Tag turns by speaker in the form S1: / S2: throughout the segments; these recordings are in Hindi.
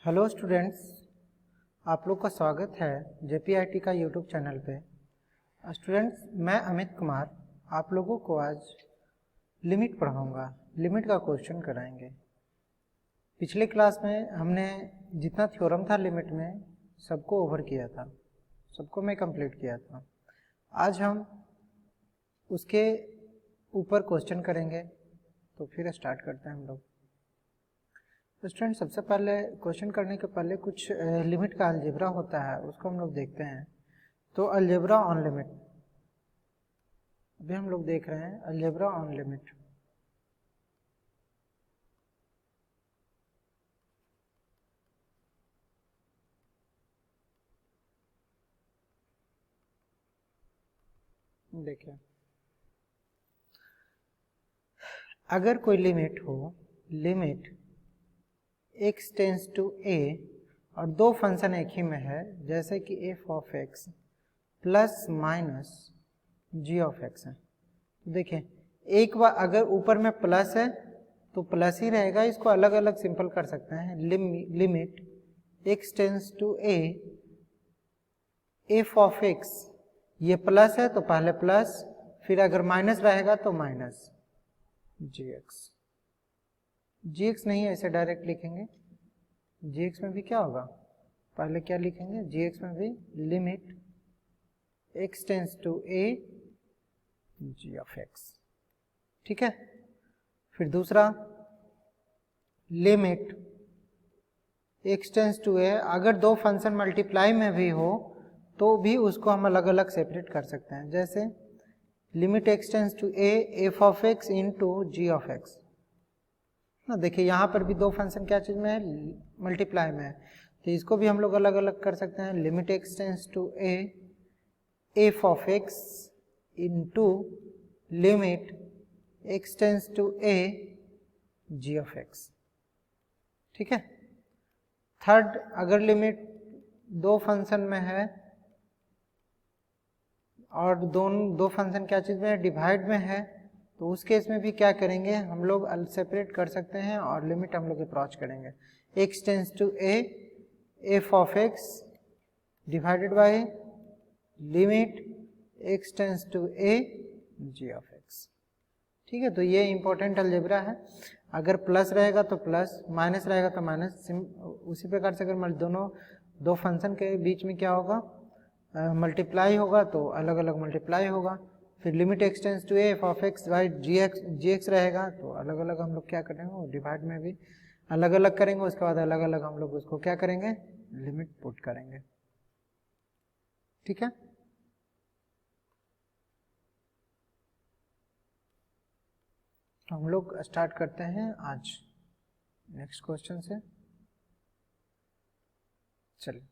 S1: हेलो स्टूडेंट्स, आप लोग का स्वागत है JPIT का यूट्यूब चैनल पे। स्टूडेंट्स, मैं अमित कुमार आप लोगों को आज लिमिट पढ़ाऊंगा। लिमिट का क्वेश्चन कराएंगे। पिछले क्लास में हमने जितना थ्योरम था लिमिट में सबको ओवर किया था, सबको मैं कंप्लीट किया था। आज हम उसके ऊपर क्वेश्चन करेंगे, तो फिर स्टार्ट करते हैं हम लोग। तो स्टूडेंट, सबसे पहले क्वेश्चन करने के पहले कुछ लिमिट का अलजेब्रा होता है, उसको हम लोग देखते हैं। तो अलजेब्रा ऑन लिमिट अभी हम लोग देख रहे हैं। अलजेब्रा ऑन लिमिट देखिए, अगर कोई लिमिट हो, limit x tends to a और दो फंक्शन एक ही में है, जैसे कि f of x plus minus g of x है। तो देखिए, एक बार अगर ऊपर में प्लस है तो प्लस ही रहेगा, इसको अलग अलग सिंपल कर सकते हैं। Limit x tends to a f of x, ये प्लस है तो पहले प्लस, फिर अगर माइनस रहेगा तो माइनस gx नहीं है, ऐसे डायरेक्ट लिखेंगे। gx में भी क्या होगा, पहले क्या लिखेंगे, gx में भी limit x tends to a g of x। ठीक है। फिर दूसरा limit x tends to a, अगर दो फंक्शन मल्टीप्लाई में भी हो तो भी उसको हम अलग अलग सेपरेट कर सकते हैं। जैसे limit x tends to a f of x into g of x ना। देखिए, यहाँ पर भी दो फंक्शन क्या चीज में है, मल्टीप्लाई में है, तो इसको भी हम लोग अलग अलग कर सकते हैं। Limit x tends to a f of x into limit x tends to a g of x। ठीक है। थर्ड, अगर लिमिट दो फंक्शन में है और दो फंक्शन क्या चीज में है, डिवाइड में है, तो उस केस में भी क्या करेंगे, हम लोग सेपरेट कर सकते हैं और लिमिट हम लोग अप्रोच करेंगे। x tends to a f of x divided by limit x tends to a g of x। ठीक है। तो ये इंपॉर्टेंट अलजेब्रा है। अगर प्लस रहेगा तो प्लस, माइनस रहेगा तो माइनस। उसी प्रकार से अगर दोनों दो फंक्शन के बीच में क्या होगा, मल्टीप्लाई होगा तो अलग अलग मल्टीप्लाई होगा। फिर limit x tends to a f of x by gx रहेगा, तो अलग अलग हम लोग क्या करेंगे, डिवाइड में भी अलग अलग करेंगे। उसके बाद अलग अलग हम लोग उसको क्या करेंगे, लिमिट पुट करेंगे। ठीक है। तो हम लोग स्टार्ट करते हैं आज नेक्स्ट क्वेश्चन से। चलिए,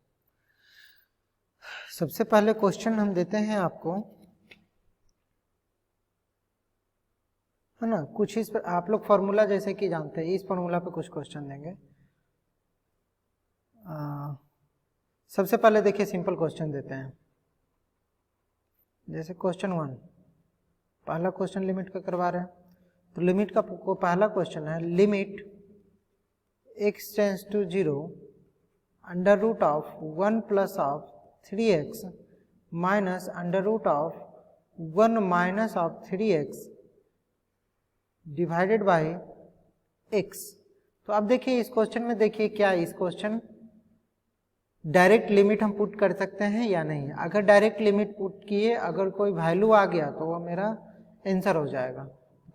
S1: सबसे पहले क्वेश्चन हम देते हैं आपको, है ना। कुछ इस पर आप लोग फॉर्मूला जैसे कि जानते हैं, इस फॉर्मूला पे कुछ क्वेश्चन देंगे। सबसे पहले देखिए, सिंपल क्वेश्चन देते हैं। जैसे क्वेश्चन 1, पहला क्वेश्चन लिमिट का करवा रहे हैं, तो लिमिट का पहला क्वेश्चन है, limit x tends to 0 under root of 1 plus of 3x minus under root of 1 minus of 3x divided by x। तो अब देखिए इस क्वेश्चन में, देखिए क्या इस क्वेश्चन डायरेक्ट लिमिट हम पुट कर सकते हैं या नहीं। अगर डायरेक्ट लिमिट पुट किए, अगर कोई वैल्यू आ गया तो वो मेरा आंसर हो जाएगा।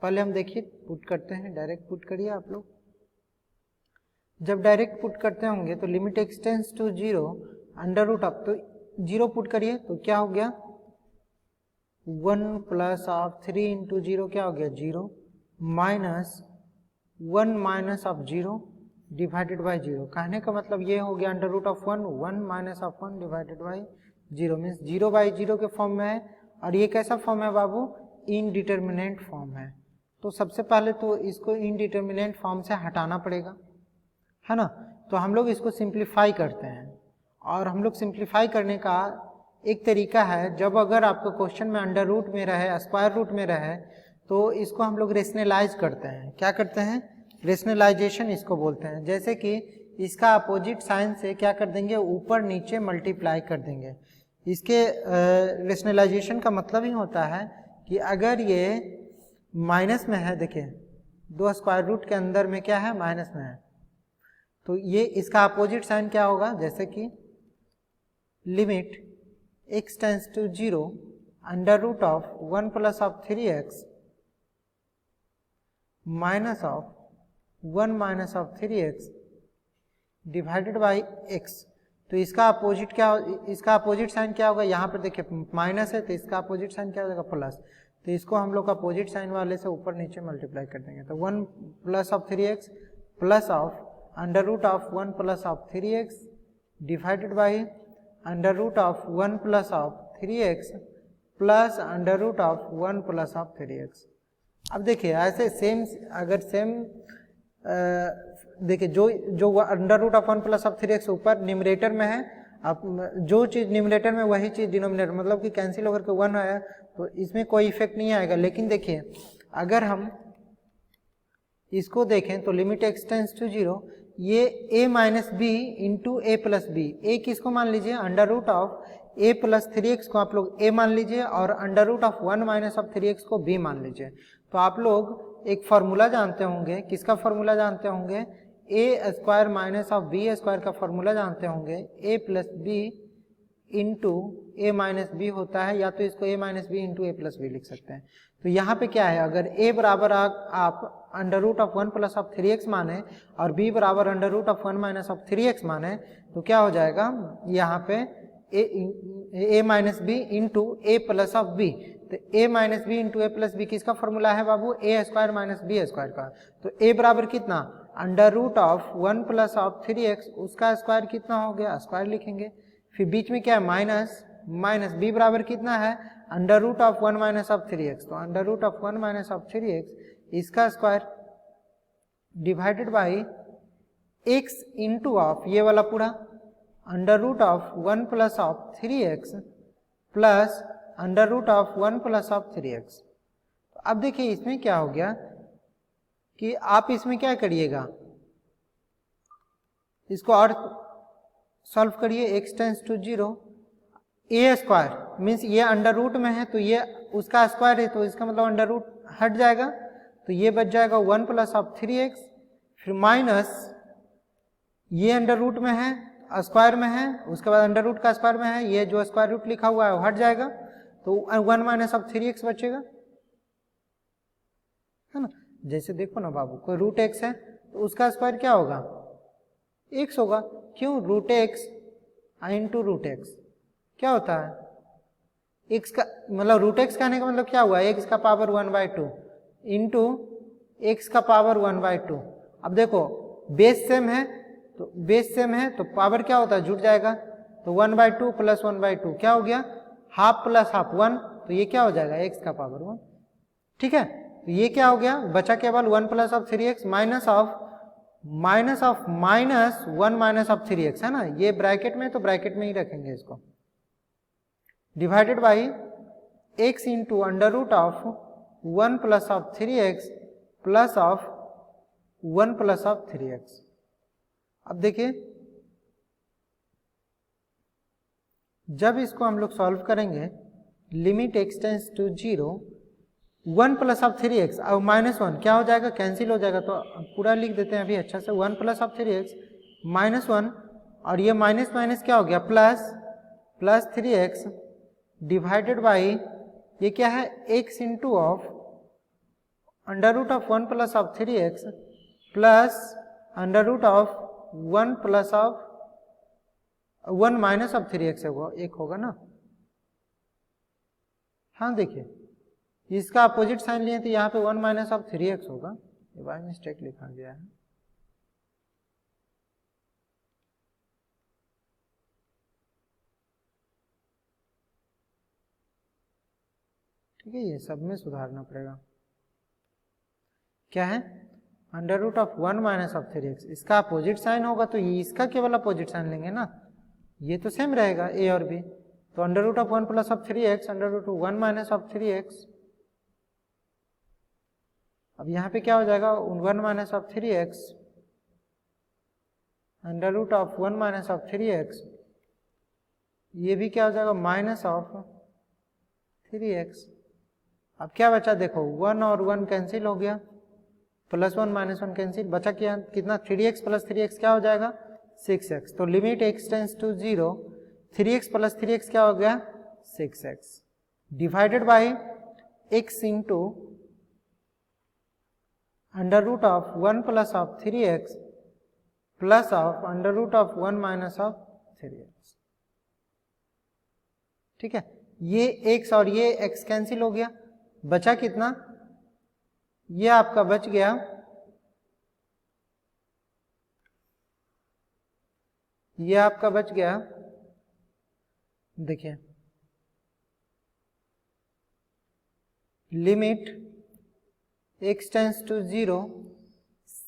S1: पहले हम देखिए पुट करते हैं, डायरेक्ट पुट करिए आप लोग। जब डायरेक्ट पुट करते होंगे तो limit x tends to 0 under root of, तो 0 पुट करिए तो क्या हो गया, 1 प्लस ऑफ 3 इंटू 0 क्या हो गया, 0 minus 1 minus of 0 divided by 0। कहने का मतलब ये हो गया under root of 1 minus of 1 divided by 0 means 0 by 0 के फॉर्म में है। और ये कैसा फॉर्म है बाबू, इनडिटर्मिनेंट फॉर्म है। तो सबसे पहले तो इसको इनडिटर्मिनेंट फॉर्म से हटाना पड़ेगा, है ना। तो हम लोग इसको सिंप्लीफाई करते हैं, और हम लोग सिंप्लीफाई करने का एक तरीका है, जब अगर आपको क्वेश्चन में अंडर रूट में रहे, स्क्वायर रूट में रहे, तो इसको हम लोग रेशनलाइज करते हैं। क्या करते हैं, रेशनलाइजेशन इसको बोलते हैं। जैसे कि इसका अपोजिट साइन से क्या कर देंगे, ऊपर नीचे मल्टीप्लाई कर देंगे। इसके रेशनलाइजेशन का मतलब ही होता है कि अगर ये माइनस में है, देखिए 2 स्क्वायर रूट के अंदर में क्या है, माइनस में है, तो ये इसका अपोजिट साइन क्या होगा, जैसे कि limit x tends to 0 under root of 1 plus of 3x minus of 1 minus of 3x divided by x। तो इसका अपोजिट क्या, इसका अपोजिट साइन क्या होगा, यहाँ पर देखिए माइनस है तो इसका अपोजिट साइन क्या हो जाएगा, प्लस। तो इसको हम लोग अपोजिट साइन वाले से ऊपर नीचे मल्टीप्लाई कर देंगे। तो 1 plus of 3x plus of under root of 1 plus of 3x divided by under root of 1 plus of 3x plus under root of 1 plus of 3x। अब देखिए ऐसे सेम, अगर सेम देखिए जो under root of 1 plus of 3x ऊपर न्यूमरेटर में है, अब जो चीज़ न्यूमरेटर में वही चीज़ डिनोमिनेटर, मतलब कि कैंसिल होकर के 1 आया तो इसमें कोई इफेक्ट नहीं आएगा। लेकिन देखिए अगर हम इसको देखें तो लिमिट x टेंस टू 0, ये a minus B into A plus b, a किसको मान लीजिए, under root of a plus 3x को आप लोग a मान लीजिए और under root of 1 minus of 3x को b मान लीजिए। तो आप लोग एक फार्मूला जानते होंगे, किसका फार्मूला जानते होंगे, a square minus of B square का फार्मूला जानते होंगे, a plus b into a minus b होता है, या तो इसको a minus B into A plus b लिख सकते हैं। तो यहाँ पे क्या है, अगर ए बराबर आप under root of 1 plus of 3x माने और b बराबर under root of 1 minus of 3x माने, तो क्या हो जाएगा यहाँ पे a minus B into A plus of b. तो a minus B into A plus B किसका फॉर्मूला है बाबू, a square minus B square का। तो ए बराबर कितना, under root of 1 plus of 3x, उसका स्क्वायर कितना हो गया, स्क्वायर लिखेंगे। फिर बीच में क्या है, माइनस माइनस, बी बराबर कितना है, under root of 1 minus of 3x। तो under root of 1 minus of 3x इसका square divided by x into of ये वाला पूरा under root of 1 plus of 3x plus under root of 1 plus of 3x। तो अब देखिए इसमें क्या हो गया कि आप इसमें क्या करिएगा, इसको और सॉल्व करिए, x tends to 0, a square means ये अंडर रूट में है तो ये उसका स्क्वायर है, तो इसका मतलब अंडर रूट हट जाएगा, तो ये बच जाएगा 1 प्लस ऑफ 3x, फिर माइनस ये अंडर रूट में है, स्क्वायर में है, उसके बाद अंडर रूट का स्क्वायर में है, ये जो स्क्वायर रूट लिखा हुआ है वो हट जाएगा, तो 1 माइनस ऑफ 3x बचेगा, है ना। जैसे देखो ना बाबू, कोई रूट x है तो उसका स्क्वायर क्या होगा, x होगा। क्यों, root x into root x क्या होता है, x का मतलब रूट x कहने का मतलब क्या हुआ, x का पावर 1/2 इंटू x का पावर 1/2। अब देखो बेस सेम है, तो बेस सेम है तो पावर क्या होता है, जुड़ जाएगा, तो 1/2 प्लस 1/2 क्या हो गया, हाफ प्लस हाफ 1, तो ये क्या हो जाएगा, x का पावर 1। ठीक है, तो ये क्या हो गया, बचा केवल 1 plus of 3x minus of minus 1 minus of 3x, है ना, ये ब्रैकेट में, तो ब्रैकेट में ही रखेंगे इसको, divided by x into under root of 1 plus of 3x plus of 1 plus of 3x। अब देखिए जब इसको हम लोग सॉल्व करेंगे, limit x tends to 0, 1 plus of 3x और माइनस 1 क्या हो जाएगा, कैंसिल हो जाएगा, तो पूरा लिख देते हैं अभी अच्छा से, 1 प्लस ऑफ 3x माइनस 1, और ये माइनस माइनस क्या हो गया, प्लस 3x डिवाइडेड बाई ये क्या है, x into of under root of 1 plus of 3x plus under root of 1 plus of 1 minus of 3x एक होगा ना। हाँ देखिए इसका अपोजिट साइन लिए तो यहाँ पे 1 माइनस ऑफ 3x होगा, ये बाय मिस्टेक लिखा गया है। ठीक है, ये सब में सुधारना पड़ेगा। क्या है, under root of 1 minus of 3x, इसका अपोजिट साइन होगा तो ये इसका केवल अपोजिट साइन लेंगे ना, ये तो सेम रहेगा a और b, तो under root of 1 plus of 3x under root of 1 minus of 3x। अब यहाँ पे क्या हो जाएगा, 1 minus of 3x under root of 1 minus of 3x, ये भी क्या हो जाएगा माइनस ऑफ 3x। अब क्या बचा देखो 1 और 1 कैंसिल हो गया, प्लस 1 माइनस 1 कैंसिल, बचा क्या कितना 3x प्लस 3x क्या हो जाएगा 6x। तो limit x tends to 0, 3x plus 3x क्या हो गया 6x divided by x into under root of 1 plus of 3x plus of under root of 1 minus of 3x। ठीक है, ये x और ये x कैंसिल हो गया, बचा कितना, ये आपका बच गया ये आपका बच गया, देखिए limit x tends to 0,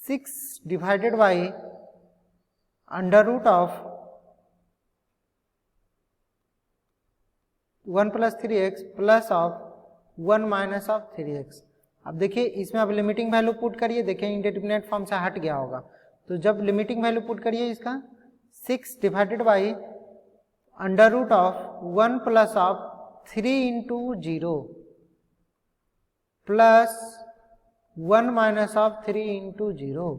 S1: 6 divided by under root of 1 plus 3x plus of 1 minus of 3x। अब देखिए इसमें आप लिमिटिंग वैल्यू पुट करिए, देखिए इंडिटरमिनेट फॉर्म से हट गया होगा, तो जब लिमिटिंग वैल्यू पुट करिए इसका 6 divided by under root of 1 plus of 3 into 0 plus 1 minus of 3 into 0।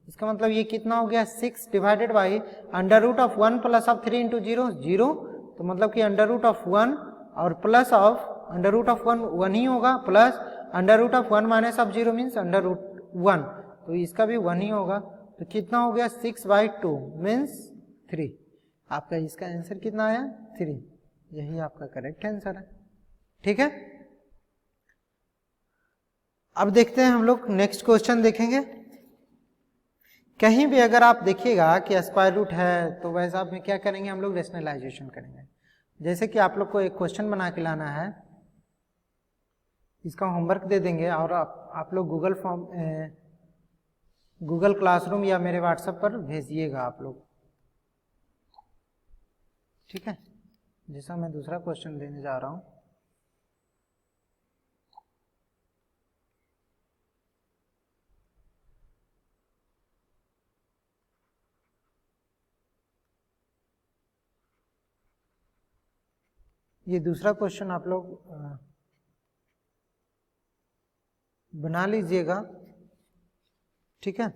S1: इसका मतलब ये कितना हो गया 6 divided by under root of 1 plus of 3 into 0 0, तो मतलब कि अंडर रूट ऑफ 1 और plus of under root of 1 1 ही होगा, plus under root of 1 minus of 0 means under root 1, तो इसका भी 1 ही होगा, तो कितना हो गया 6/2 मीन्स 3। आपका इसका आंसर कितना आया 3, यही आपका करेक्ट आंसर है। ठीक है, अब देखते हैं हम लोग नेक्स्ट क्वेश्चन देखेंगे। कहीं भी अगर आप देखिएगा कि स्क्वायर रूट है तो वैसा में क्या करेंगे हम लोग रेशनलाइजेशन करेंगे। जैसे कि आप लोग को एक क्वेश्चन बना के लाना है, इसका होमवर्क दे देंगे और आप लोग गूगल क्लासरूम या मेरे व्हाट्सएप पर भेजिएगा आप लोग। ठीक है, जैसा मैं दूसरा क्वेश्चन देने जा रहा हूं, ये दूसरा क्वेश्चन आप लोग बना लीजिएगा। ठीक है,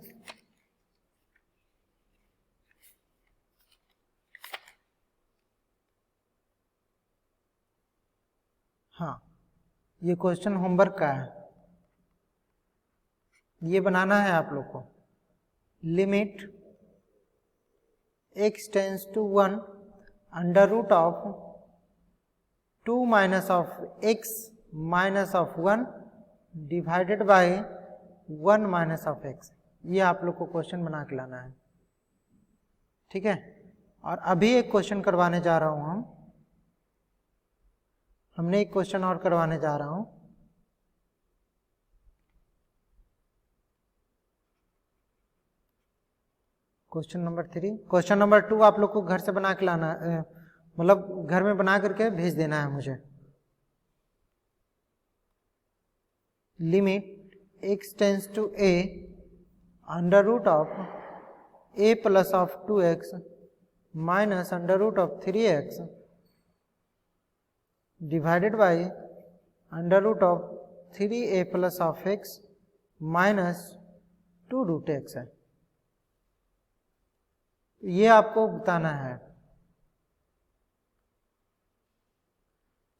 S1: हाँ ये क्वेश्चन होमवर्क का है, ये बनाना है आप लोग को। Limit x tends to 1 under root of 2 minus of x minus of 1 divided by 1 minus of x, ये आप लोग को क्वेश्चन बना के लाना है। ठीक है, और अभी एक क्वेश्चन करवाने जा रहा हूं हमने एक क्वेश्चन और करवाने जा रहा हूं। क्वेश्चन नंबर 3, क्वेश्चन नंबर 2 आप लोग को घर से बना के लाना, मतलब घर में बना करके भेज देना है मुझे। Limit x tends to a under root of a plus of 2x minus under root of 3x divided by under root of 3a plus of x minus 2 root x है। ये आपको बताना है।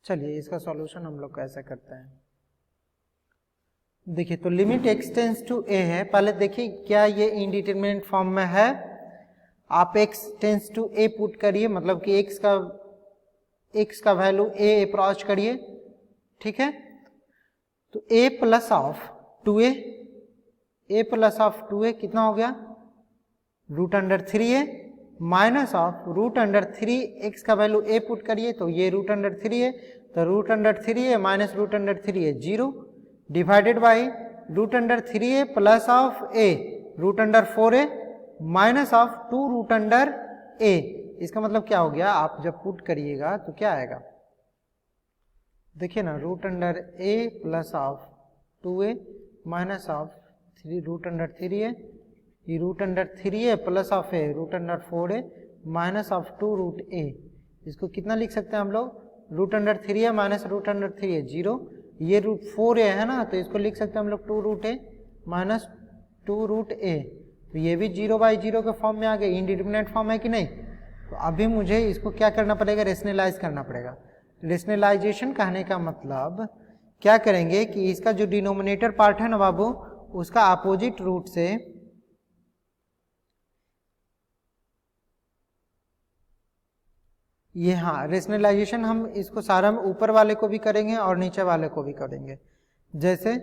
S1: चलिए इसका सॉल्यूशन हम लोग कैसे करते हैं, देखिए तो limit x tends to a है, पहले देखिए क्या ये इनडिटरमिनेट फॉर्म में है। आप x tends to a put करिए, मतलब कि x का वैल्यू a अप्रोच करिए। ठीक है, तो a plus of 2a, a plus of 2a कितना हो गया root under 3a minus of root under 3 x का वैल्यू a पुट करिए, तो ये रूट अंडर 3 है, तो root under 3a minus root under 3a 0 divided by root under 3a plus of a root under 4a minus of 2 root under a। इसका मतलब क्या हो गया, आप जब पुट करिएगा तो क्या आएगा, देखिए ना root under a plus of 2a minus of 3 root under 3a ये root under 3a plus of a root under 4a minus of 2 root a. इसको कितना लिख सकते हैं हम लोग, root under 3a minus root under 3a 0, ये रूट 4a है ना, तो इसको लिख सकते हैं हम लोग 2 रूट ए माइनस 2 रूट ए। तो ये भी 0/0 के फॉर्म में आ गए, इंडिटरमिनेट फॉर्म है कि नहीं। तो अभी मुझे इसको क्या करना पड़ेगा, रेशनलाइज करना पड़ेगा। रेशनलाइजेशन कहने का मतलब क्या करेंगे कि इसका जो डिनोमिनेटर पार्ट है ना बाबू, उसका अपोजिट रूट से ये, हाँ रेशनलाइजेशन हम इसको सारा ऊपर वाले को भी करेंगे और नीचे वाले को भी करेंगे। जैसे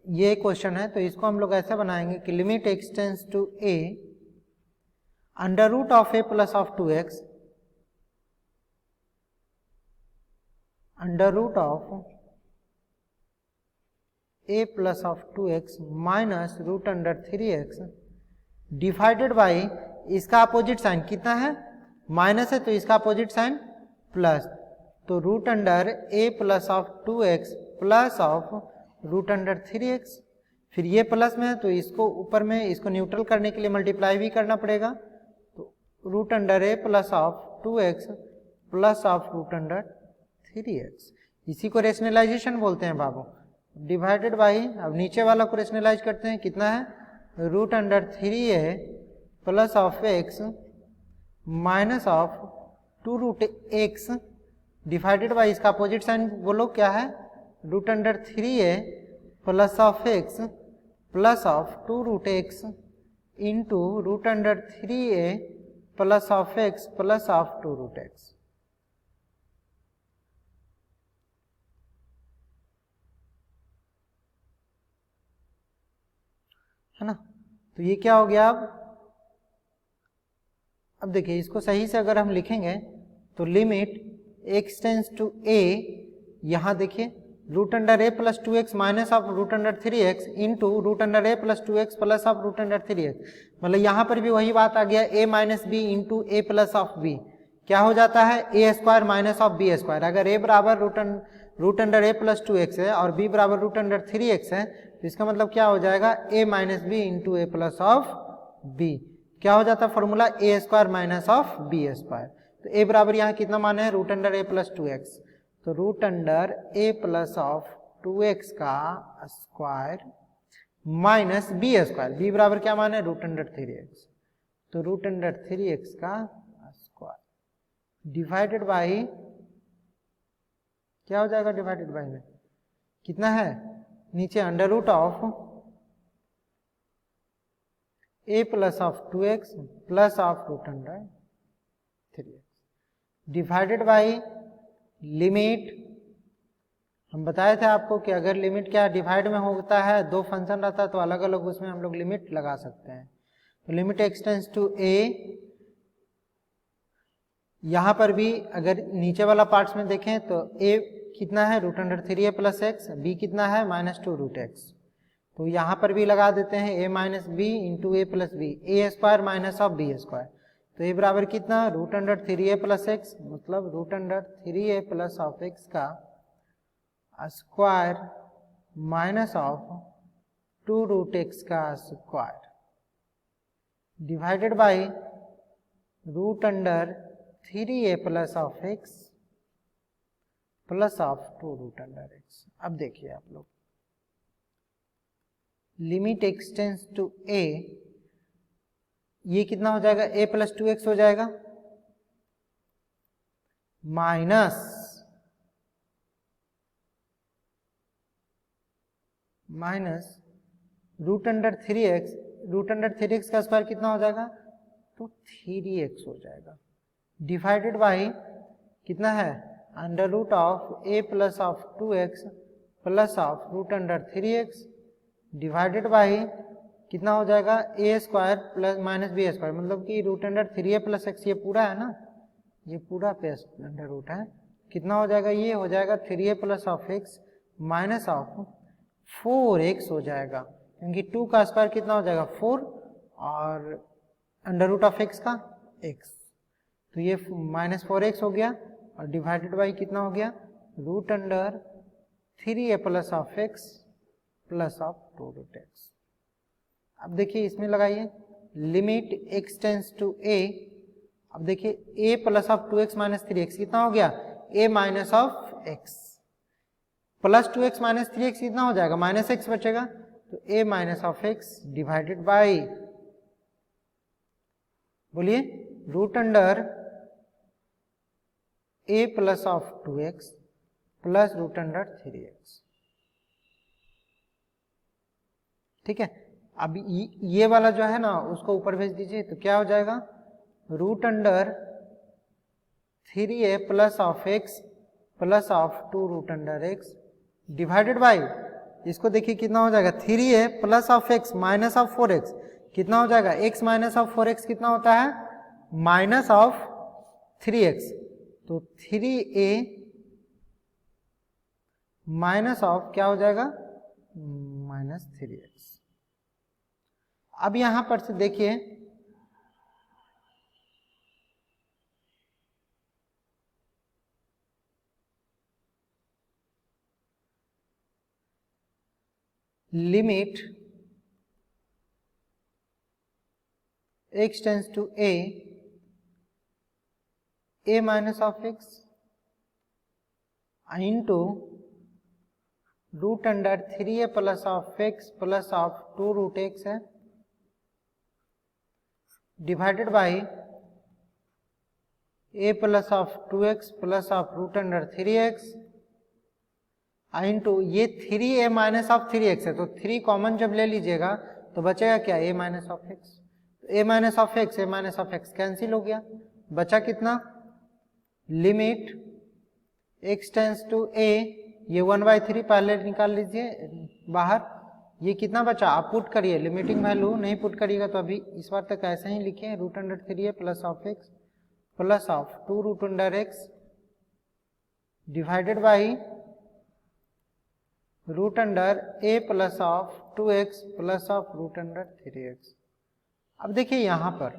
S1: ये क्वेश्चन है तो इसको हम लोग ऐसे बनाएंगे कि limit x tends to a under root of a plus of 2x under root of a plus of 2x minus root under 3x divided by, इसका अपोजिट साइन कितना है, माइनस है, तो इसका अपोजिट साइन प्लस, तो root under a plus of 2x plus of root under 3x। फिर ये प्लस में है तो इसको ऊपर में इसको न्यूट्रल करने के लिए मल्टीप्लाई भी करना पड़ेगा, तो root under a plus of 2x plus of root under 3x। इसी को रेशनलाइजेशन बोलते हैं बाबू। डिवाइडेड बाई, अब नीचे वाला को रेशनलाइज करते हैं, कितना है, root under 3a plus of x minus of 2 root x divided by, इसका अपोजिट साइन बोलो क्या है, root under 3a plus of x plus of 2 root x into root under 3a plus of x plus of 2 root x। है ना, तो ये क्या हो गया। अब देखिए इसको सही से अगर हम लिखेंगे तो limit x tends to a, यहाँ देखिए root under a plus 2x minus of root under 3x into root under a plus 2x plus of root under 3x। मतलब यहाँ पर भी वही बात आ गया, a minus B into A plus of B, क्या हो जाता है, ए square minus of B square. अगर a बराबर root under a plus 2x है और b बराबर रूट अंडर 3x है, तो इसका मतलब क्या हो जाएगा, a minus B into A plus of B. क्या हो जाता है formula, A square minus of B square. तो a बराबर यहाँ कितना मान है, root under a plus 2x, तो root under a plus of 2x का square minus B square, b बराबर क्या मान है, रूट अंडर 3x, तो रूट अंडर 3x का स्क्वायर डिवाइडेड बाई, क्या हो जाएगा डिवाइडेड बाई में, कितना है, नीचे under root of a plus of 2x plus of root under 3x divided by limit. हम बताए थे आपको कि अगर लिमिट क्या डिवाइड में होता है, दो फंक्शन रहता है तो अलग अलग उसमें हम लोग लिमिट लगा सकते हैं। तो limit x tends to a, यहाँ पर भी अगर नीचे वाला पार्ट्स में देखें तो a कितना है, root under 3a plus x, b कितना है, माइनस 2 रूट एक्स। तो यहाँ पर भी लगा देते हैं a minus B into A plus b, a square minus of B square. तो a बराबर कितना, root under 3a plus x, मतलब root under 3a plus of x का square minus of 2 root x का square divided by root under 3a plus of x plus of 2 root under x. अब देखिए आप लोग, limit x tends to a, ये कितना हो जाएगा, a प्लस 2x हो जाएगा minus root under 3x, root under 3x का स्क्वायर कितना हो जाएगा, तो 3x हो जाएगा डिवाइडेड बाई कितना है, under root of a plus of 2x plus of root under 3x divided by कितना हो जाएगा, a square plus minus B square, मतलब कि root under 3a plus x, ये पूरा है ना, ये पूरा पे अंडर रूट है, कितना हो जाएगा, ये हो जाएगा 3a plus of x minus of 4x हो जाएगा, क्योंकि 2 का स्क्वायर कितना हो जाएगा 4 और अंडर रूट ऑफ एक्स का x, तो ये माइनस 4x हो गया और डिवाइडेड बाई कितना हो गया, root under 3a plus of x plus of 2 root x. अब देखिए इसमें लगाइए, limit x tends to a, अब देखिए a plus of 2x minus 3x कितना हो गया, a minus of x plus 2x minus 3x कितना हो जाएगा, माइनस x बचेगा, तो a minus of x divided by, बोलिए, root under a plus of 2x plus root under 3x। ठीक है, अब ये वाला जो है ना उसको ऊपर भेज दीजिए, तो क्या हो जाएगा, root under 3a plus of x plus of 2 root under x divided by, इसको देखिए कितना हो जाएगा, 3a plus of x minus of 4x कितना हो जाएगा, x माइनस ऑफ 4x कितना होता है, माइनस ऑफ 3x, तो 3a माइनस ऑफ क्या हो जाएगा, माइनस 3x। अब यहां पर से देखिए limit x tends to a minus of x into root under 3a plus of x plus of 2 root x है, divided by a plus of 2x plus of root under 3x into ये 3a माइनस ऑफ 3x है, तो 3 कॉमन जब ले लीजिएगा तो बचेगा क्या, a minus of x, a minus of x, a minus of x cancel हो गया, बचा कितना, limit x tends to a, ये 1/3 पहले निकाल लीजिए बाहर, ये कितना बचा, आप पुट करिए, लिमिटिंग वैल्यू नहीं पुट करिएगा तो अभी इस बार तक ऐसे ही लिखिए, root under 3a plus of x plus of 2 root under x divided by root under a plus of 2x plus of root under 3x। अब देखिए यहां पर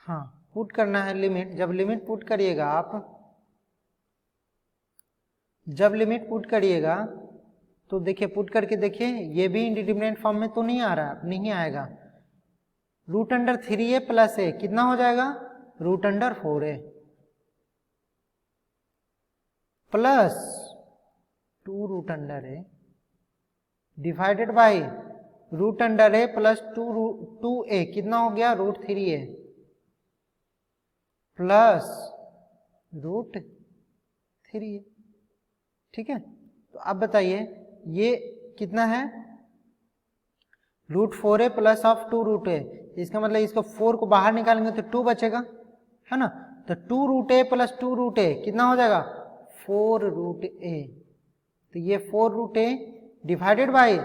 S1: हाँ पुट करना है लिमिट, जब लिमिट पुट करिएगा आप, जब लिमिट पुट करिएगा तो देखिए पुट करके देखिए ये भी इंडिटरमिनेट फॉर्म में तो नहीं आ रहा, नहीं आएगा, root under 3a plus a कितना हो जाएगा, root under 4a plus 2 root under a divided by root under a plus 2a कितना हो गया, root 3a plus root 3a। ठीक है, तो अब बताइए ये कितना है, root 4a plus of 2 root a, इसका मतलब इसको 4 को बाहर निकालेंगे तो 2 बचेगा, है ना, तो 2 root a plus 2 root a कितना हो जाएगा, 4 रूट a, तो ये 4 रूट a डिवाइडेड बाई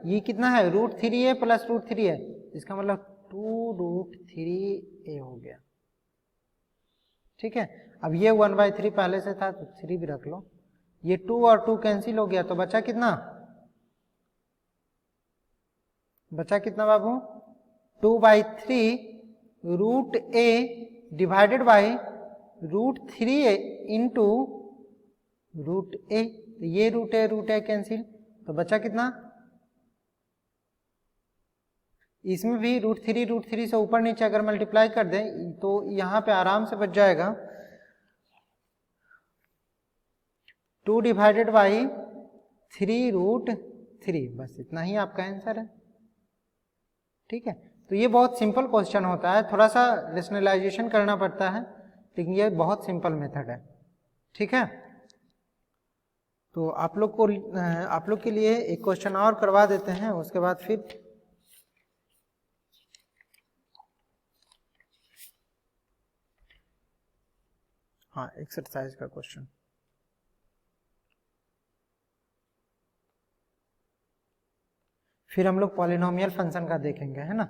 S1: ये कितना है, root 3a plus root 3a, इसका मतलब 2 रूट 3a हो गया। ठीक है, अब ये 1/3 पहले से था तो 3 भी रख लो, ये 2 और 2 कैंसिल हो गया, तो बचा कितना, बचा कितना बाबू, 2/3 root a divided by root 3a into root a, ये रूट a कैंसिल, तो बचा कितना, इसमें भी रूट 3 से ऊपर नीचे अगर मल्टीप्लाई कर दें तो यहां पे आराम से बच जाएगा 2 डिवाइडेड बाई 3 रूट 3, बस इतना ही आपका आंसर है। ठीक है, तो ये बहुत सिंपल क्वेश्चन होता है, थोड़ा सा रेशनलाइजेशन करना पड़ता है लेकिन ये बहुत सिंपल मेथड है। ठीक है, तो आप लोग के लिए एक क्वेश्चन और करवा देते हैं, उसके बाद फिर हाँ एक्सरसाइज का क्वेश्चन, फिर हम लोग पॉलिनोमियल फंक्शन का देखेंगे, है ना।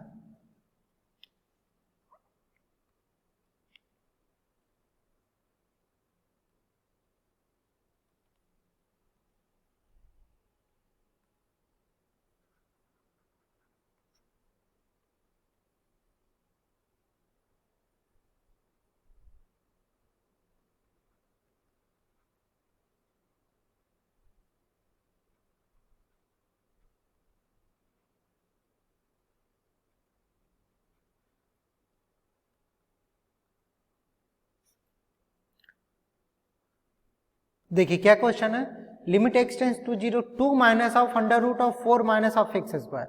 S1: देखिए क्या क्वेश्चन है, limit x tends to 0 2 minus of under root of 4 minus of x square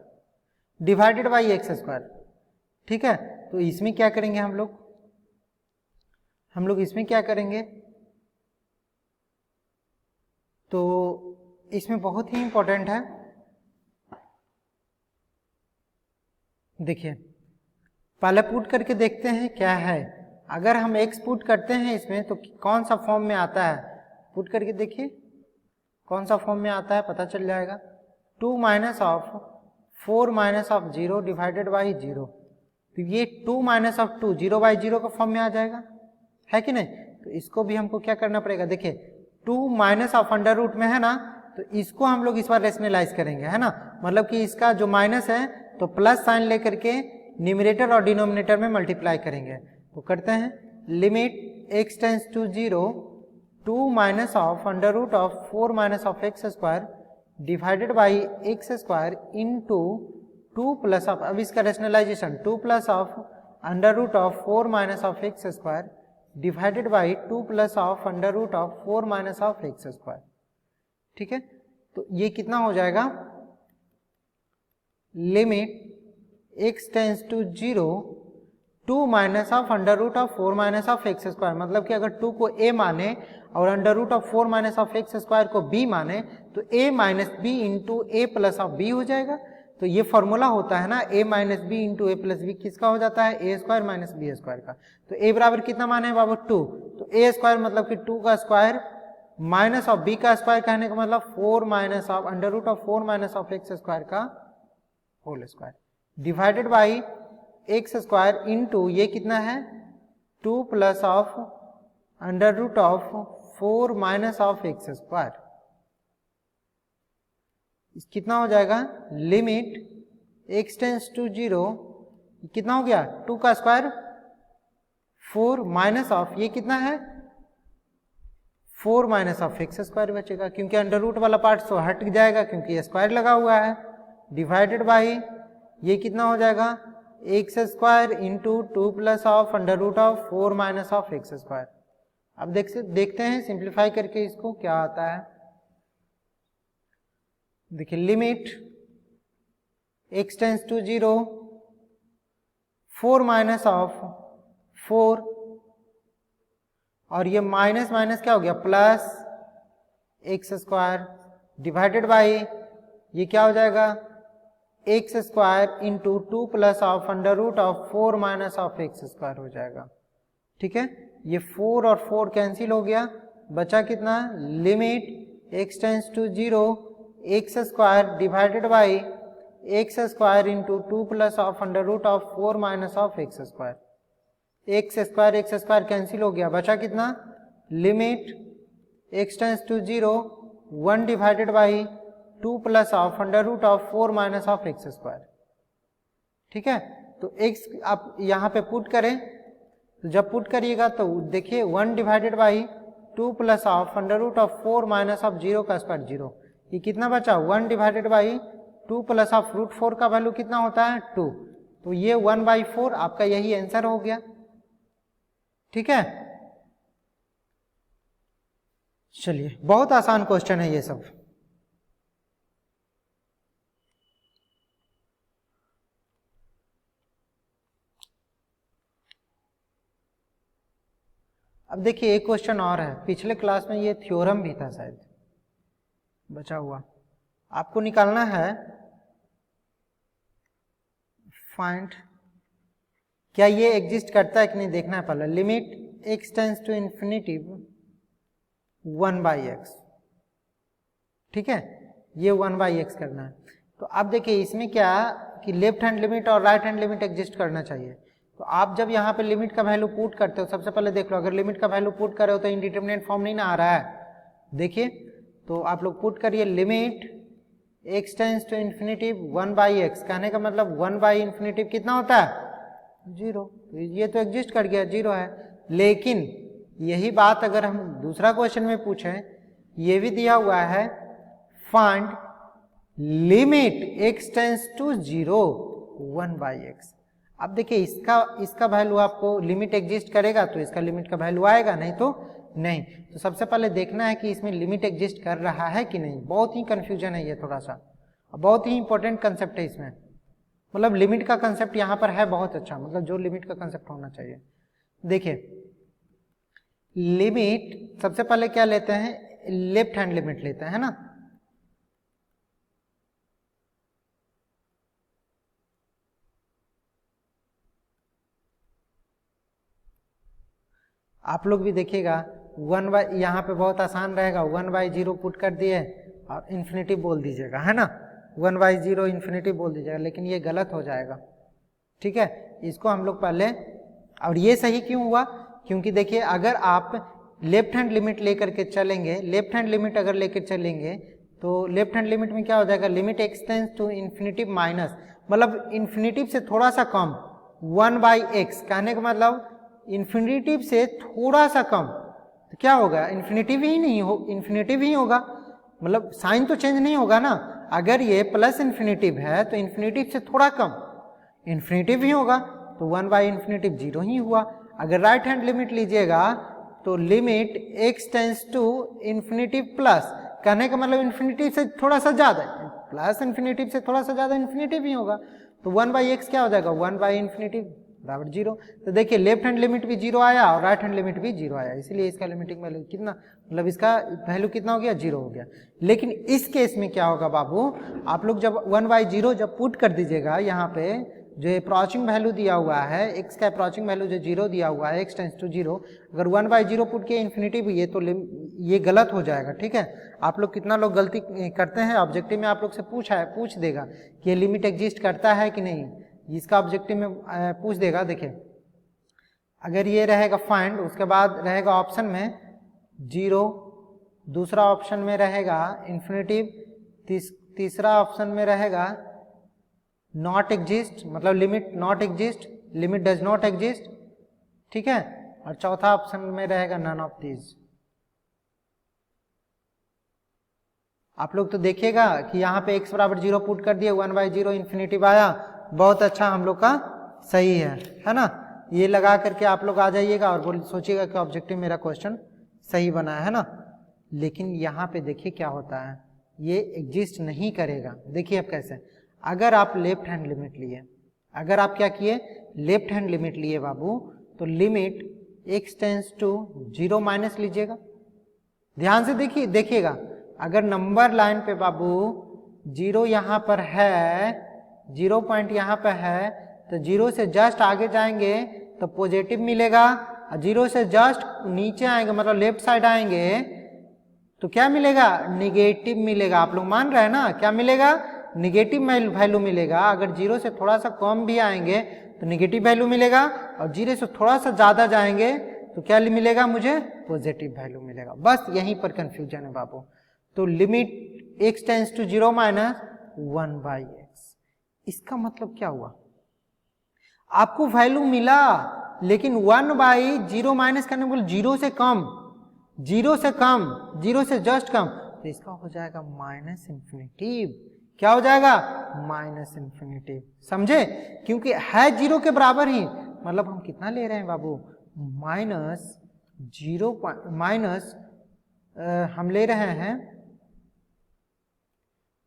S1: divided by x square. ठीक है, तो इसमें क्या करेंगे हम लोग इसमें क्या करेंगे, तो इसमें बहुत ही इंपॉर्टेंट है। देखिए पहले पुट करके देखते हैं क्या है। अगर हम x पुट करते हैं इसमें तो कौन सा फॉर्म में आता है, पुट करके देखिए कौन सा फॉर्म में आता है, पता चल जाएगा। 2 minus of 4 minus of 0 divided by 0, तो ये 2 माइनस ऑफ 2 0 बाई 0 का फॉर्म में आ जाएगा, है कि नहीं। तो इसको भी हमको क्या करना पड़ेगा, देखिए 2 माइनस ऑफ अंडर रूट में है ना, तो इसको हम लोग इस बार रेशनलाइज करेंगे, है ना। मतलब कि इसका जो माइनस है तो प्लस साइन लेकर के न्यूमरेटर और डिनोमिनेटर में मल्टीप्लाई करेंगे। तो करते हैं, limit x tends to 0 2 minus of under root of 4 minus of x square divided by x square into 2 plus of, अब इसका rationalisation 2 plus of under root of 4 minus of x square divided by 2 plus of under root of 4 minus of x square. ठीक है, तो ये कितना हो जाएगा, limit x tends to 0 2 minus of under root of 4 minus of x square, मतलब कि अगर 2 को a माने और under root of 4 minus of x square को b माने तो a minus B into A plus of B हो जाएगा। तो ये फॉर्मूला होता है ना, a minus B into A plus B, किसका हो जाता है, ए स्क्वायर माइनस बी स्क्वायर का। तो a बराबर कितना माने हैं बाबू 2, तो a स्क्वायर मतलब कि 2 का स्क्वायर माइनस ऑफ b का स्क्वायर, कहने का मतलब 4 minus of under root of 4 minus of x square का whole square divided by x square into ये कितना है 2 plus of under root of 4 minus of x square, कितना हो जाएगा, लिमिट x टेंस टू 0 कितना हो गया 2 का स्क्वायर 4 माइनस ऑफ ये कितना है 4 माइनस ऑफ एक्स स्क्वायर बचेगा, क्योंकि अंडर रूट वाला पार्ट तो हट जाएगा क्योंकि स्क्वायर लगा हुआ है, डिवाइडेड बाई ये कितना हो जाएगा x square into 2 plus of under root of 4 minus of x square. अब देखते हैं सिंप्लीफाई करके इसको क्या आता है। देखिए limit x tends to 0 4 minus of 4 और ये माइनस माइनस क्या हो गया plus x square divided by ये क्या हो जाएगा x square into 2 plus of under root of 4 minus of x square हो जाएगा। ठीक है, ये 4 और 4 कैंसिल हो गया, बचा कितना, limit x tends to 0 x square divided by x square into 2 plus of under root of 4 minus of x square, x square cancel हो गया, बचा कितना, limit x tends to 0 1 divided by 2 plus of under root of 4 minus of x square. ठीक है, तो x आप यहाँ पे पुट करें, तो जब पुट करिएगा तो देखिए 1 divided by 2 plus of under root of 4 minus of 0 का स्क्वायर 0, ये कितना बचा 1 divided by 2 plus of root 4 का वैल्यू कितना होता है 2, तो ये 1/4 आपका यही आंसर हो गया। ठीक है, चलिए बहुत आसान क्वेश्चन है ये सब। अब देखिए एक क्वेश्चन और है, पिछले क्लास में ये थ्योरम भी था शायद बचा हुआ, आपको निकालना है फाइंड क्या ये एग्जिस्ट करता है कि नहीं देखना है पहले। Limit x tends to infinity 1/x, ठीक है, ये 1/x करना है। तो अब देखिए इसमें क्या कि लेफ्ट हैंड लिमिट और राइट हैंड लिमिट एग्जिस्ट करना चाहिए। तो आप जब यहाँ पे लिमिट का वैल्यू पुट करते हो, सबसे पहले देख लो, अगर लिमिट का वैल्यू पुट कर रहे हो तो इंडिटरमिनेट फॉर्म नहीं ना आ रहा है, देखिए तो आप लोग पुट करिए limit x tends to infinity 1/x, कहने का मतलब 1/∞ कितना होता है 0, ये तो एग्जिस्ट कर गया 0 है। लेकिन यही बात अगर हम दूसरा क्वेश्चन में पूछें, ये भी दिया हुआ है find limit x tends to 0 1/x, अब देखिए इसका वैल्यू आपको लिमिट एग्जिस्ट करेगा तो इसका लिमिट का वैल्यू आएगा, नहीं तो नहीं। तो सबसे पहले देखना है कि इसमें लिमिट एग्जिस्ट कर रहा है कि नहीं। बहुत ही कंफ्यूजन है ये थोड़ा सा, बहुत ही इंपॉर्टेंट कंसेप्ट है इसमें। मतलब लिमिट का कंसेप्ट यहाँ पर है बहुत अच्छा, मतलब जो लिमिट का कंसेप्ट होना चाहिए। देखिए लिमिट सबसे पहले क्या लेते हैं, लेफ्ट हैंड लिमिट लेते हैं, है ना। आप लोग भी देखिएगा 1/, यहाँ पे बहुत आसान रहेगा, 1/0 पुट कर दिए और इन्फिनिटी बोल दीजिएगा, है ना। 1/0 इन्फिनिटी बोल दीजिएगा, लेकिन ये गलत हो जाएगा, ठीक है। इसको हम लोग पहले, और ये सही क्यों हुआ, क्योंकि देखिए अगर आप लेफ्ट हैंड लिमिट लेकर के चलेंगे, लेफ्ट हैंड लिमिट अगर लेकर चलेंगे तो लेफ्ट हैंड लिमिट में क्या हो जाएगा, limit x tends to infinity minus, मतलब इन्फिनिटी से थोड़ा सा कम, 1/x, कहने का मतलब इन्फिनिटिव से थोड़ा सा कम, तो क्या होगा, इन्फिनिटिव ही नहीं हो, इन्फिनिटिव ही होगा, मतलब साइन तो चेंज नहीं होगा ना। अगर ये प्लस इन्फिनिटिव है तो इन्फिनिटिव से थोड़ा कम इन्फिनिटिव ही होगा, तो 1/इन्फिनिटिव 0 ही हुआ। अगर राइट हैंड लिमिट लीजिएगा तो limit x tends to infinity plus, कहने का मतलब इन्फिनिटिव से थोड़ा सा ज्यादा, प्लस इन्फिनिटिव से थोड़ा सा ज्यादा इन्फिनिटिव ही होगा, तो 1/x क्या हो जाएगा, 1/इन्फिनिटिव बराबर 0। तो देखिए लेफ्ट हैंड लिमिट भी 0 आया और राइट हैंड लिमिट भी 0 आया, इसलिए इसका लिमिटिंग वैल्यू कितना, मतलब इसका वैल्यू कितना हो गया, 0 हो गया। लेकिन इस केस में क्या होगा बाबू, आप लोग जब 1/0 जब पुट कर दीजिएगा, यहाँ पे जो अप्रोचिंग वैल्यू दिया हुआ है, x का अप्रोचिंग वैल्यू जो 0 दिया हुआ है, x टेंस टू 0, अगर 1/0 पुट किया इन्फिनिटी भी है तो ये गलत हो जाएगा, ठीक है। आप लोग कितना लोग गलती करते हैं, ऑब्जेक्टिव में आप लोग से पूछ देगा कि ये लिमिट एग्जिस्ट करता है कि नहीं, इसका ऑब्जेक्टिव में पूछ देगा। देखिए अगर ये रहेगा फाइंड, उसके बाद रहेगा ऑप्शन में 0, दूसरा ऑप्शन में रहेगा इन्फिनिटिव, तीसरा ऑप्शन में रहेगा नॉट एग्जिस्ट, मतलब limit not exist, limit does not exist, ठीक है, और चौथा ऑप्शन में रहेगा नन ऑफ दीज। आप लोग तो देखिएगा कि यहाँ पे x बराबर 0 पुट कर दिए, 1/0 इन्फिनिटिव आया, बहुत अच्छा, हम लोग का सही है ना। ये लगा करके आप लोग आ जाइएगा और सोचिएगा कि ऑब्जेक्टिव मेरा क्वेश्चन सही बना है ना। लेकिन यहाँ पे देखिए क्या होता है, ये एग्जिस्ट नहीं करेगा। देखिए अब कैसे, अगर आप लेफ्ट हैंड लिमिट लिए, अगर आप क्या किए, लेफ्ट हैंड लिमिट लिए बाबू, तो limit x tends to 0 minus लीजिएगा। ध्यान से देखिएगा, अगर नंबर लाइन पे बाबू 0 यहाँ पर है, 0 पॉइंट यहाँ पे है, तो 0 से जस्ट आगे जाएंगे तो पॉजिटिव मिलेगा, और 0 से जस्ट नीचे आएंगे, मतलब लेफ्ट साइड आएंगे तो क्या मिलेगा, निगेटिव मिलेगा। आप लोग मान रहे हैं ना, क्या मिलेगा, निगेटिव वैल्यू मिलेगा। अगर 0 से थोड़ा सा कम भी आएंगे तो निगेटिव वैल्यू मिलेगा, और 0 से थोड़ा सा ज्यादा जाएंगे तो क्या मिलेगा, मुझे पॉजिटिव वैल्यू मिलेगा। बस यहीं पर कंफ्यूजन है बाबू। तो limit x tends to 0 minus 1/x, इसका मतलब क्या हुआ, आपको वैल्यू मिला, लेकिन 1/0 माइनस करने को 0 से कम, 0 से कम, 0 से जस्ट कम, तो इसका हो जाएगा माइनस इन्फिनिटिव। क्या हो जाएगा, माइनस इन्फिनिटिव, समझे, क्योंकि है 0 के बराबर ही, मतलब हम कितना ले रहे हैं बाबू, -0, माइनस हम ले रहे हैं,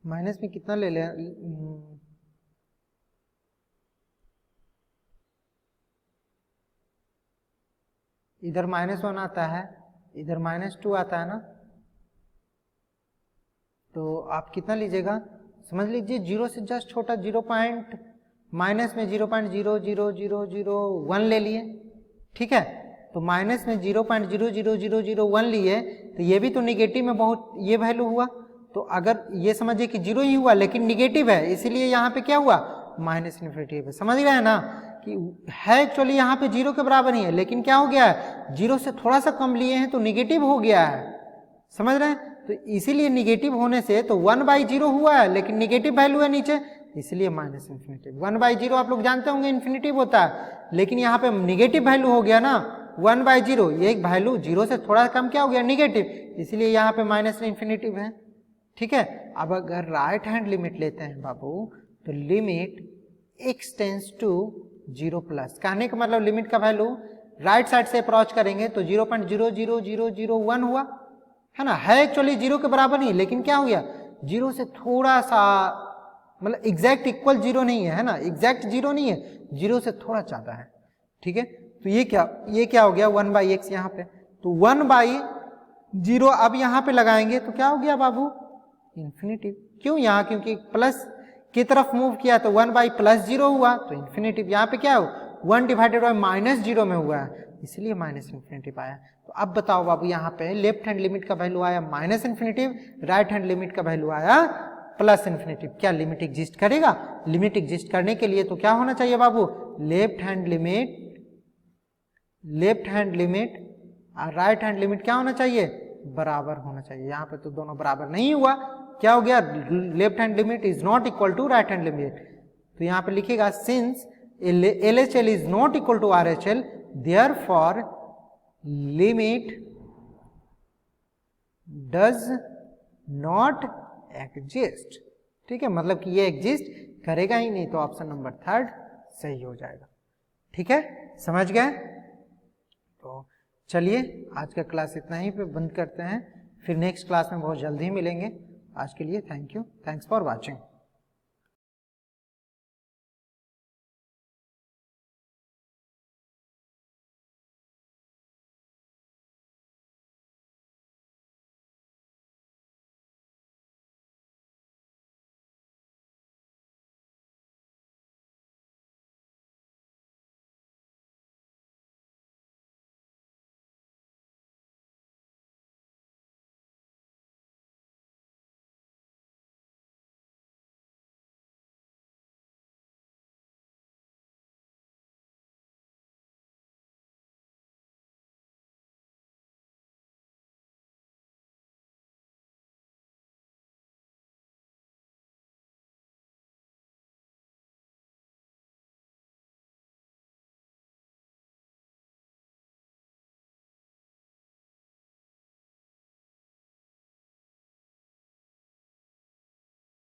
S1: माइनस में कितना ले लें, इधर -1 आता है, इधर -2 आता है ना, तो आप कितना लीजिएगा, समझ लीजिए 0 से जस्ट छोटा 0 पॉइंट, माइनस में 0.00001 ले लिए, ठीक है। तो माइनस में 0.00001 लिए, तो ये भी तो निगेटिव में बहुत ये वैल्यू हुआ, तो अगर ये समझिए कि 0 ही हुआ लेकिन निगेटिव है, इसीलिए यहाँ पे क्या हुआ, माइनस इन्फिनिटी है। समझ रहे हैं ना कि है एक्चुअली यहाँ पे 0 के बराबर ही है, लेकिन क्या हो गया है, 0 से थोड़ा सा कम लिए हैं तो निगेटिव हो गया है, समझ रहे हैं। तो इसीलिए निगेटिव होने से तो 1/0 हुआ है, लेकिन निगेटिव वैल्यू है नीचे, इसलिए माइनस इन्फिनिटिव। 1/0 आप लोग जानते होंगे इन्फिनिटिव होता है, लेकिन यहाँ पे निगेटिव वैल्यू हो गया ना, 1/0, ये एक वैल्यू 0 से थोड़ा कम क्या हो गया, निगेटिव, इसलिए यहाँ पे माइनस इन्फिनिटिव है, ठीक है। अब अगर राइट हैंड लिमिट लेते हैं बाबू, तो limit x tends to 0 plus. कहने का मतलब लिमिट का वैल्यू राइट साइड से अप्रोच करेंगे तो 0.00001 हुआ है ना, है एक्चुअली 0 के बराबर नहीं, लेकिन क्या हो गया 0 से थोड़ा सा, मतलब एग्जैक्ट इक्वल 0 नहीं है ना, एग्जैक्ट 0 नहीं है, 0 से थोड़ा ज्यादा है। ठीक है, तो ये क्या हो गया 1/x यहाँ पे, तो 1/0 अब यहाँ पे लगाएंगे तो क्या हो गया बाबू इन्फिनिटिव। क्यों यहाँ, क्योंकि प्लस की तरफ मूव किया तो 1/+0 हुआ, तो इन्फिनिटिव यहाँ पे क्या हो 1/-0 में हुआ है, इसलिए माइनस इन्फिनिटिव आया। तो अब बताओ बाबू यहाँ पे लेफ्ट हैंड लिमिट का वैल्यू आया minus infinitive, right hand limit का वैल्यू आया प्लस इन्फिनिटिव। क्या लिमिट एग्जिस्ट करेगा? लिमिट एग्जिस्ट करने के लिए तो क्या होना चाहिए बाबू, लेफ्ट हैंड लिमिट और राइट हैंड लिमिट क्या होना चाहिए, बराबर होना चाहिए। यहाँ पे तो दोनों बराबर नहीं हुआ, क्या हो गया left hand limit is not equal to right hand limit. तो यहाँ पे लिखेगा since LHL is not equal to RHL, therefore limit does not exist। ठीक है, मतलब कि ये एग्जिस्ट करेगा ही नहीं, तो ऑप्शन नंबर 3 सही हो जाएगा। ठीक है, समझ गए? तो चलिए आज का क्लास इतना ही पे बंद करते हैं, फिर नेक्स्ट क्लास में बहुत जल्दी ही मिलेंगे। आज के लिए thank you, thanks for watching.